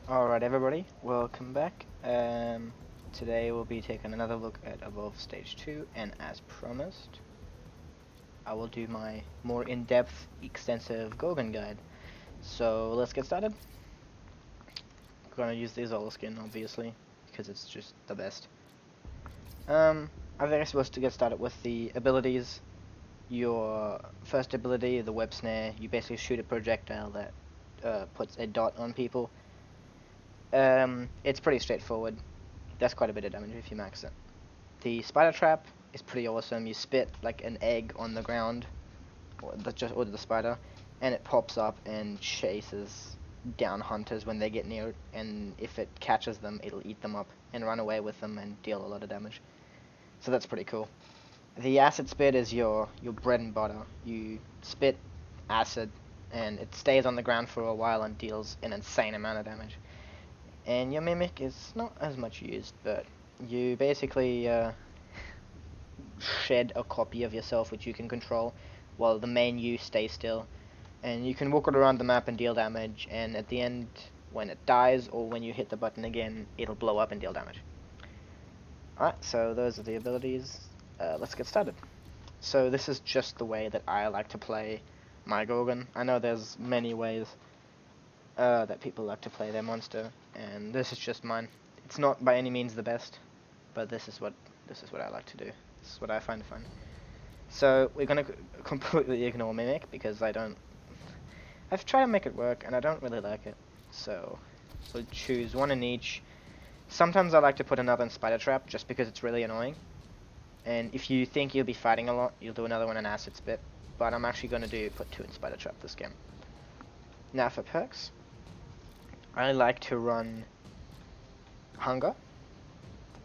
Alright everybody, welcome back. Today we'll be taking another look at Evolve Stage 2, and as promised, I will do my more in-depth, extensive Gorgon guide. So let's get started. I'm gonna use the Isola skin, obviously, because it's just the best. I think I'm supposed to get started with the abilities. Your first ability, the web snare, you basically shoot a projectile that puts a dot on people. It's pretty straightforward. That's quite a bit of damage if you max it. The spider trap is pretty awesome. You spit like an egg on the ground, or the spider, and it pops up and chases down hunters when they get near it. And if it catches them, it'll eat them up and run away with them and deal a lot of damage. So that's pretty cool. The acid spit is your bread and butter. You spit acid, and it stays on the ground for a while and deals an insane amount of damage. And your mimic is not as much used, but you basically shed a copy of yourself which you can control, while the main you stays still. And you can walk it around the map and deal damage, and at the end, when it dies, or when you hit the button again, it'll blow up and deal damage. Alright, so those are the abilities. Let's get started. So this is just the way that I like to play my Gorgon. I know there's many ways that people like to play their monster, and this is just mine. It's not by any means the best, but this is what I like to do. This is what I find fun. So we're gonna completely ignore Mimic because I've tried to make it work and I don't really like it. So we'll choose one in each. Sometimes I like to put another in Spider Trap just because it's really annoying. And if you think you'll be fighting a lot, you'll do another one in Acid Spit. But I'm actually gonna put two in Spider Trap this game. Now for perks, I like to run Hunger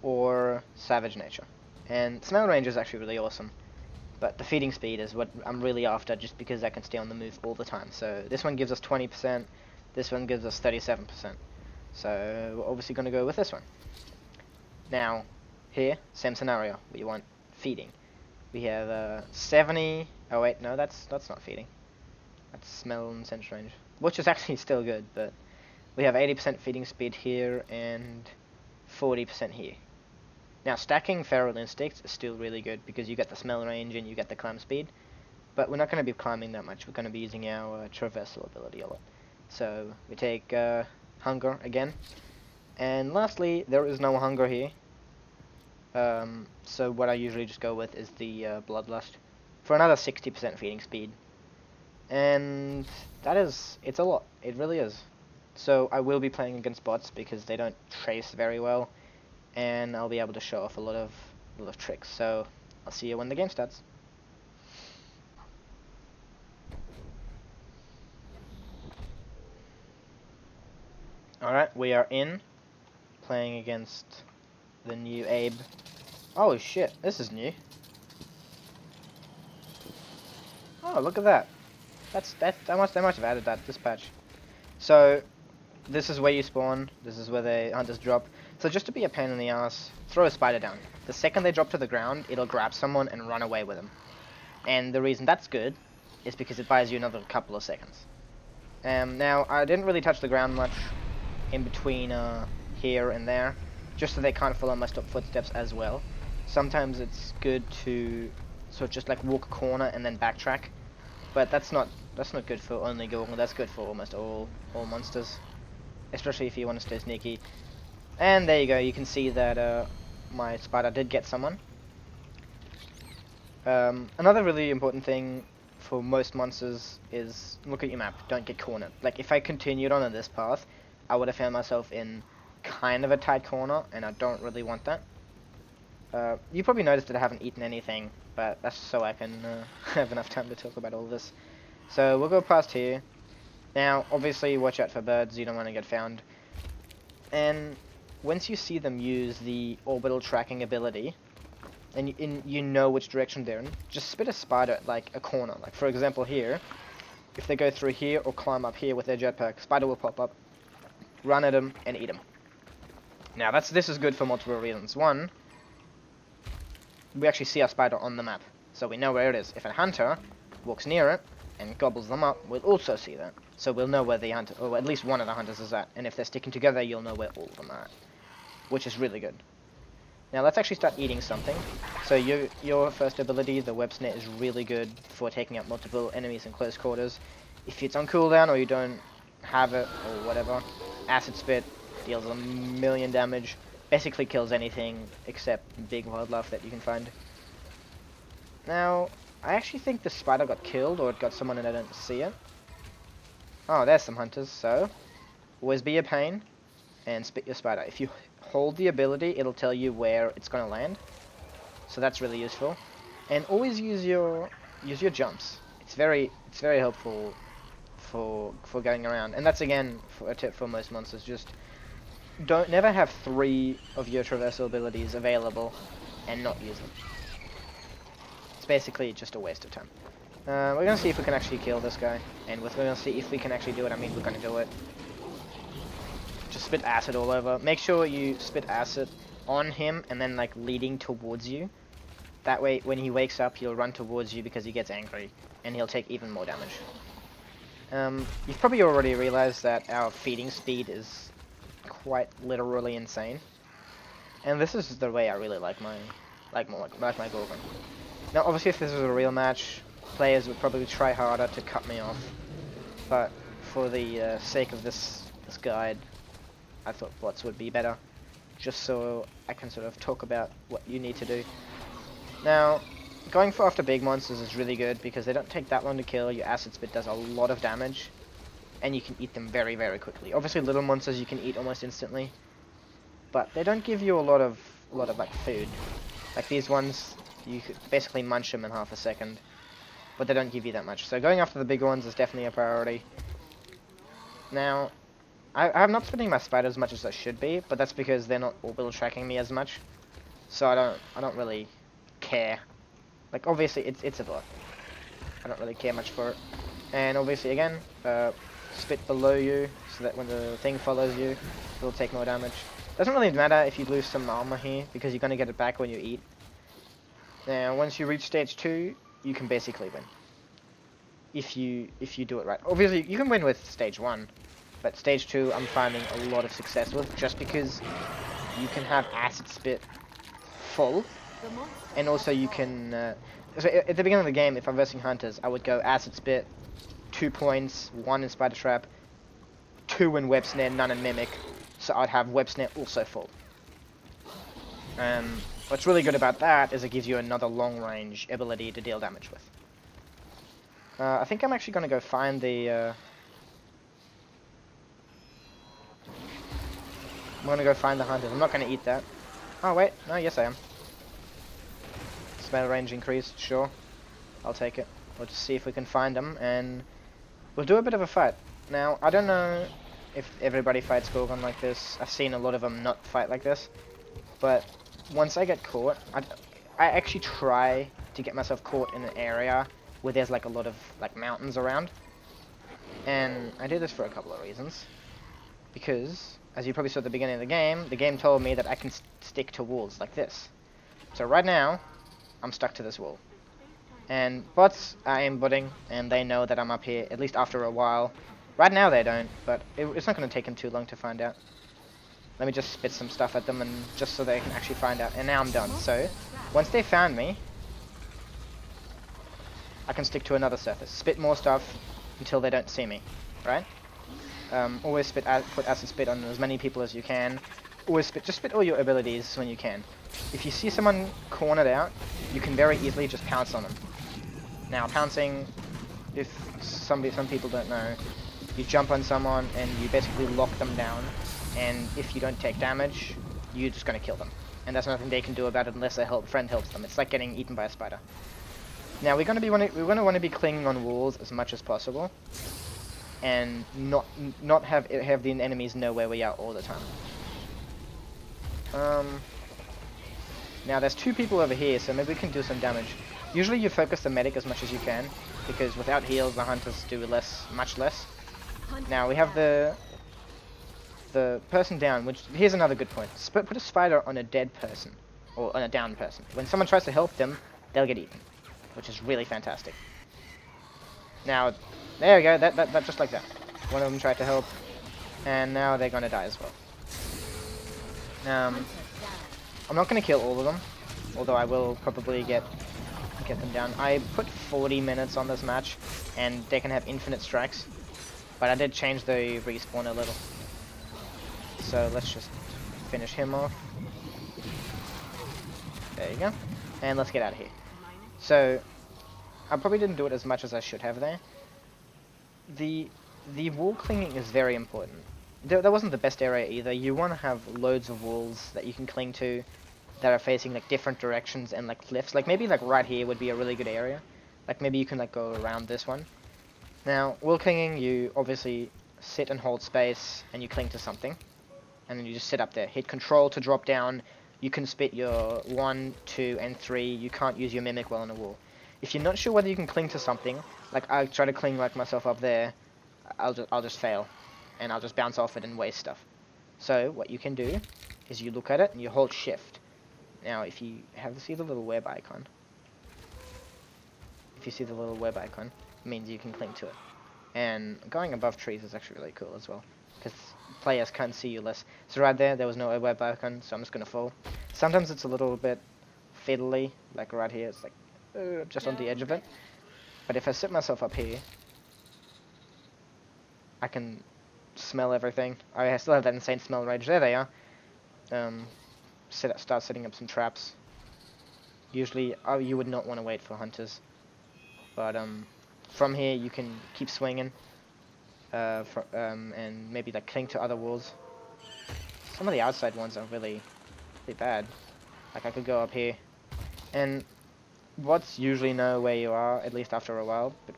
or Savage Nature. And Smell Range is actually really awesome, but the feeding speed is what I'm really after, just because I can stay on the move all the time. So this one gives us 20%, this one gives us 37%. So we're obviously going to go with this one. Now, here, same scenario, we want feeding. We have 70, oh wait, no, that's not feeding. That's Smell and Sense Range, which is actually still good, but we have 80% feeding speed here and 40% here. Now, stacking Feral Instincts is still really good because you get the smell range and you get the climb speed, but we're not going to be climbing that much. We're going to be using our traversal ability a lot. So we take Hunger again, and lastly, there is no Hunger here. So what I usually just go with is the Bloodlust for another 60% feeding speed, and it's a lot. It really is. So I will be playing against bots because they don't trace very well, and I'll be able to show off a lot of tricks. So I'll see you when the game starts. Alright, we are playing against the new Abe. Oh shit, this is new. Oh, look at that. They must have added that this patch. So this is where you spawn, this is where the hunters drop. So just to be a pain in the ass, throw a spider down. The second they drop to the ground, it'll grab someone and run away with them. And the reason that's good is because it buys you another couple of seconds. Now, I didn't really touch the ground much in between here and there, just so they can't follow my footsteps as well. Sometimes it's good to sort of just like walk a corner and then backtrack, but that's not good for only Gorgon. That's good for almost all monsters, especially if you want to stay sneaky. And there you go, you can see that my spider did get someone. Another really important thing for most monsters is look at your map, don't get cornered. Like if I continued on this path, I would have found myself in kind of a tight corner, and I don't really want that. You probably noticed that I haven't eaten anything, but that's so I can have enough time to talk about all this. So we'll go past here. Now, obviously, watch out for birds, you don't want to get found. And once you see them use the orbital tracking ability, and you know which direction they're in, just spit a spider at like a corner. Like for example here, if they go through here or climb up here with their jetpack, spider will pop up, run at them, and eat them. Now this is good for multiple reasons. One, we actually see our spider on the map, so we know where it is. If a hunter walks near it and gobbles them up will also see that. So we'll know where the hunter, or at least one of the hunters is at, and if they're sticking together, you'll know where all of them are at, which is really good. Now let's actually start eating something. So your first ability, the web snare, is really good for taking out multiple enemies in close quarters. If it's on cooldown or you don't have it or whatever, acid spit deals a million damage. Basically kills anything except big wildlife that you can find. Now, I actually think the spider got killed, or it got someone and I don't see it. Oh, there's some hunters, so always be a pain and spit your spider. If you hold the ability, it'll tell you where it's going to land. So that's really useful. And always use your jumps. It's very helpful for going around. And that's again a tip for most monsters. Just never have 3 of your traversal abilities available and not use them. It's basically just a waste of time. We're going to see if we can actually kill this guy. And we're going to see if we can actually do it. I mean, we're going to do it. Just spit acid all over. Make sure you spit acid on him and then like leading towards you. That way, when he wakes up, he'll run towards you because he gets angry. And he'll take even more damage. You've probably already realized that our feeding speed is quite literally insane, and this is the way I really like my Gorgon. Now, obviously, if this was a real match, players would probably try harder to cut me off, but for the sake of this guide, I thought bots would be better, just so I can sort of talk about what you need to do. Now, going for after big monsters is really good because they don't take that long to kill. Your acid spit does a lot of damage, and you can eat them very, very quickly. Obviously, little monsters you can eat almost instantly, but they don't give you a lot of like food. Like these ones, you could basically munch them in half a second, but they don't give you that much. So going after the bigger ones is definitely a priority. Now, I'm not spinning my spider as much as I should be, but that's because they're not orbital tracking me as much, so I don't really care. Like obviously, it's a bot. I don't really care much for it, and obviously again. Spit below you so that when the thing follows you, it'll take more damage. Doesn't really matter if you lose some armor here because you're going to get it back when you eat. Now, once you reach stage 2, you can basically win. If you do it right. Obviously, you can win with stage 1, but stage 2 I'm finding a lot of success with just because you can have acid spit full, and also you can. So at the beginning of the game, if I'm versing hunters, I would go acid spit. 2 points, 1 in Spider Trap, 2 in Web Snare, none in Mimic, so I'd have Web Snare also full. What's really good about that is it gives you another long range ability to deal damage with. I think I'm actually going to go find the... I'm going to go find the hunters. I'm not going to eat that. Oh wait, no, yes I am. Spell range increased, sure. I'll take it. We'll just see if we can find them, and we'll do a bit of a fight. Now, I don't know if everybody fights Gorgon like this. I've seen a lot of them not fight like this. But once I get caught, I actually try to get myself caught in an area where there's like a lot of like mountains around. And I do this for a couple of reasons. Because, as you probably saw at the beginning of the game told me that I can stick to walls like this. So right now, I'm stuck to this wall. And bots are aimbotting, and they know that I'm up here, at least after a while. Right now they don't, but it's not going to take them too long to find out. Let me just spit some stuff at them, and just so they can actually find out. And now I'm done. So, once they found me, I can stick to another surface. Spit more stuff until they don't see me, right? Always put acid spit on as many people as you can. Always just spit all your abilities when you can. If you see someone cornered out, you can very easily just pounce on them. Now, pouncing, if some people don't know, you jump on someone and you basically lock them down, and if you don't take damage, you're just going to kill them. And there's nothing they can do about it unless a friend helps them. It's like getting eaten by a spider. Now, we're going to want to be clinging on walls as much as possible, and not have the enemies know where we are all the time. Now there's 2 people over here, so maybe we can do some damage. Usually you focus the medic as much as you can, because without heals the hunters do much less. Now we have the person down, which here's another good point. Put a spider on a dead person, or on a down person. When someone tries to help them, they'll get eaten, which is really fantastic. Now, there we go, that just like that. One of them tried to help, and now they're gonna die as well. I'm not gonna kill all of them, although I will probably get them down. I put 40 minutes on this match, and they can have infinite strikes, but I did change the respawn a little. So let's just finish him off. There you go. And let's get out of here. So, I probably didn't do it as much as I should have there. The wall clinging is very important. That wasn't the best area either. You want to have loads of walls that you can cling to that are facing like different directions and like cliffs. Like maybe like right here would be a really good area. Like maybe you can like go around this one. Now, wall clinging, you obviously sit and hold space and you cling to something. And then you just sit up there. Hit control to drop down. You can spit your 1, 2, and 3. You can't use your mimic well on a wall. If you're not sure whether you can cling to something, like I try to cling like myself up there, I'll just fail. And I'll just bounce off it and waste stuff. So, what you can do is you look at it and you hold shift. Now, if you see the little web icon, it means you can cling to it. And going above trees is actually really cool as well, because players can't see you less. So right there was no web icon, so I'm just gonna fall. Sometimes it's a little bit fiddly, like right here, it's like just on the edge of it. But if I sit myself up here, I can smell everything. I still have that insane smell range. There they are. Start setting up some traps. Usually, you would not want to wait for hunters, but from here you can keep swinging, and maybe like cling to other walls. Some of the outside ones are really bad. Like I could go up here, and bots usually know where you are, at least after a while. But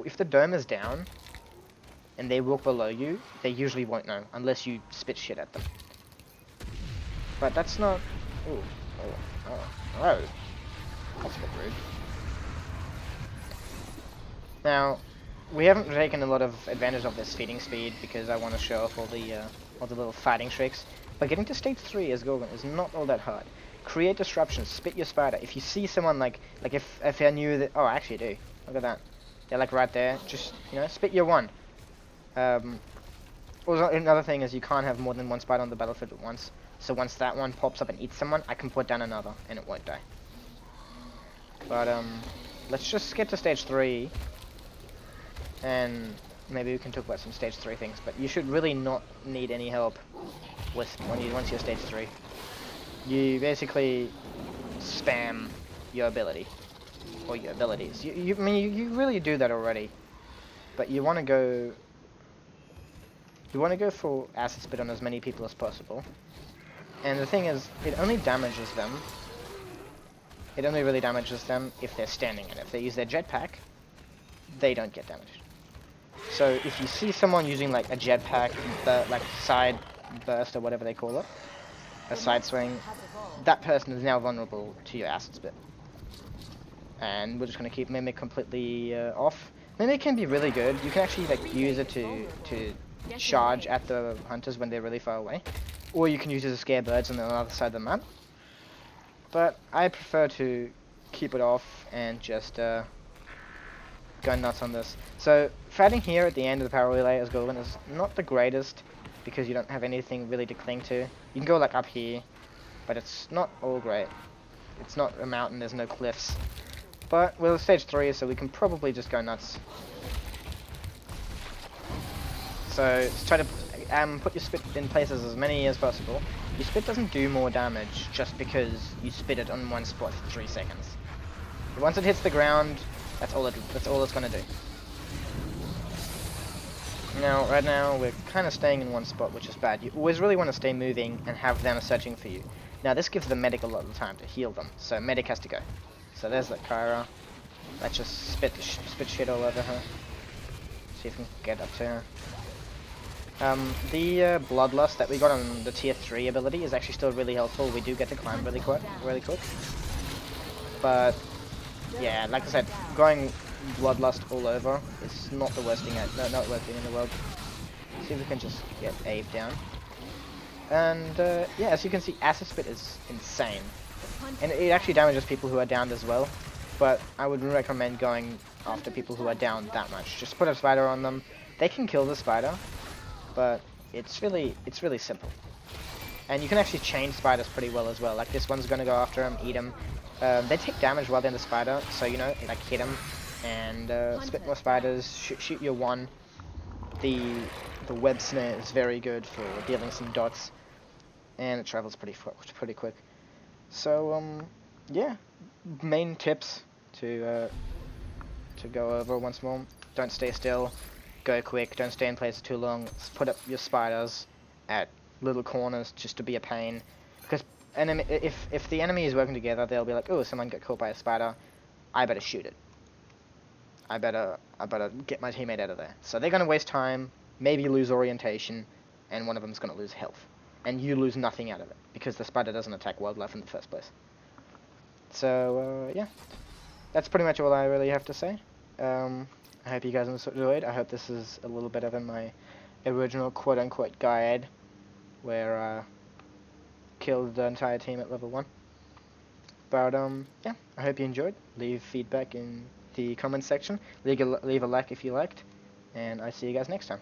if the dome is down and they walk below you, they usually won't know unless you spit shit at them. But that's not... Ooh. Oh. That's a bit rude. Now, we haven't taken a lot of advantage of this feeding speed because I want to show off all the little fighting tricks. But getting to stage 3 as Gorgon is not all that hard. Create disruptions, spit your spider. If you see someone like if I knew that... Oh, I actually do. Look at that. They're like right there. Just, spit your 1. Also, another thing is you can't have more than 1 spider on the battlefield at once. So once that one pops up and eats someone, I can put down another, and it won't die. But, let's just get to stage 3, and maybe we can talk about some stage 3 things, but you should really not need any help once you're stage 3. You basically spam your ability, or your abilities. I mean, you really do that already, but you want to go for acid spit on as many people as possible. And the thing is, it only damages them. It only really damages them if they're standing in it. If they use their jetpack, they don't get damaged. So if you see someone using like a jetpack, like side burst or whatever they call it, a side swing, that person is now vulnerable to your acid spit. And we're just going to keep Mimic completely off. Mimic can be really good. You can actually like use it to charge at the hunters when they're really far away. Or you can use it to scare birds on the other side of the map. But I prefer to keep it off and just go nuts on this. So fighting here at the end of the power relay as Gorgon is not the greatest because you don't have anything really to cling to. You can go like up here, but it's not all great. It's not a mountain, there's no cliffs. But we're stage 3, so we can probably just go nuts. So let's try to put your spit in places as many as possible. Your spit doesn't do more damage just because you spit it on one spot for 3 seconds. Once it hits the ground, that's all it's gonna do. Now, right now, we're kind of staying in one spot, which is bad. You always really want to stay moving and have them searching for you. Now, this gives the medic a lot of time to heal them, so medic has to go. So there's that Kyra. Let's just spit shit all over her. See if we can get up to her. The Bloodlust that we got on the tier 3 ability is actually still really helpful. We do get to climb really quick. But, yeah, like I said, going Bloodlust all over is not the worst thing, not worst thing in the world. See if we can just get Abe down. And, yeah, as you can see, Acid Spit is insane. And it actually damages people who are downed as well. But I would recommend going after people who are down that much. Just put a spider on them. They can kill the spider, but it's really simple. And you can actually chain spiders pretty well as well. Like this one's gonna go after him, eat him. They take damage while they're in the spider, so you know, like hit them and spit more spiders. Shoot your one. The web snare is very good for dealing some dots, and it travels pretty quick. So yeah, main tips to go over once more. Don't stay still. Go quick. Don't stay in place too long. Put up your spiders at little corners just to be a pain. Because if the enemy is working together, they'll be like, oh, someone got caught by a spider. I better shoot it. I better get my teammate out of there. So they're gonna waste time, maybe lose orientation, and one of them's gonna lose health, and you lose nothing out of it because the spider doesn't attack wildlife in the first place. So yeah, that's pretty much all I really have to say. I hope you guys enjoyed. I hope this is a little better than my original quote-unquote guide, where I killed the entire team at level 1. But yeah, I hope you enjoyed. Leave feedback in the comments section. Leave a like if you liked, and I'll see you guys next time.